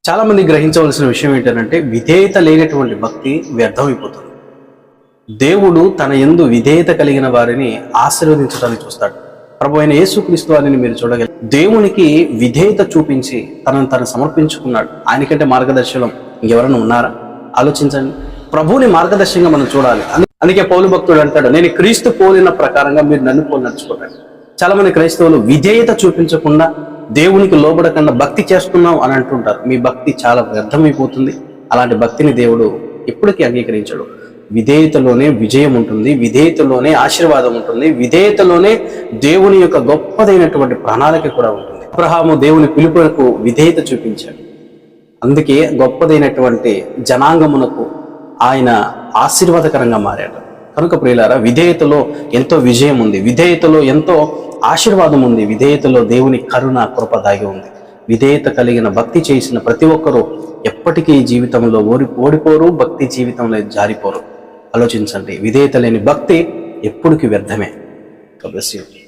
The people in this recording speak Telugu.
చాలా మంది గ్రహించవలసిన విషయం ఏంటంటే విధేయత లేనటువంటి భక్తి వ్యర్థమైపోతుంది. దేవుడు తన యందు విధేయత కలిగిన వారిని ఆశీర్వదించడానికి చూస్తాడు. ప్రభు అయిన యేసుక్రీస్తు వారిని మీరు చూడగలరు. దేవునికి విధేయత చూపించి తను సమర్పించుకున్నాడు. ఆయనకంటే మార్గదర్శనం ఇంకెవరైనా ఉన్నారా? ఆలోచించండి. ప్రభువుని మార్గదర్శనంగా మనం చూడాలి. అందుకే పౌలు భక్తుడు అంటాడు, నేను క్రీస్తు పోలిన ప్రకారంగా మీరు నన్ను పోలి నడుచుకోండి. చాలా మంది క్రైస్తవులు విధేయత చూపించకుండా దేవునికి లోబడకుండా భక్తి చేస్తున్నాం అని అంటుంటారు. మీ భక్తి చాలా వ్యర్థమైపోతుంది. అలాంటి భక్తిని దేవుడు ఎప్పటికీ అంగీకరించడు. విధేయతలోనే విజయం ఉంటుంది, విధేయతలోనే ఆశీర్వాదం ఉంటుంది, విధేయతలోనే దేవుని యొక్క గొప్పదైనటువంటి ప్రణాళిక కూడా ఉంటుంది. అబ్రహాము దేవుని పిలుపులకు విధేయత చూపించాడు. అందుకే గొప్పదైనటువంటి జనాంగమునకు ఆయన ఆశీర్వాదకరంగా మారాడు. కనుక ప్రియులారా, విధేయతలో ఎంతో విజయం ఉంది, విధేయతలో ఎంతో ఆశీర్వాదం ఉంది, విధేయతలో దేవుని కరుణ కృప దాగి ఉంది. విధేయత కలిగిన భక్తి చేసిన ప్రతి ఒక్కరూ ఎప్పటికీ జీవితంలో ఓడిపోరు, భక్తి జీవితంలో జారిపోరు. ఆలోచించండి, విధేయత లేని భక్తి ఎప్పటికీ వ్యర్థమే. God bless you.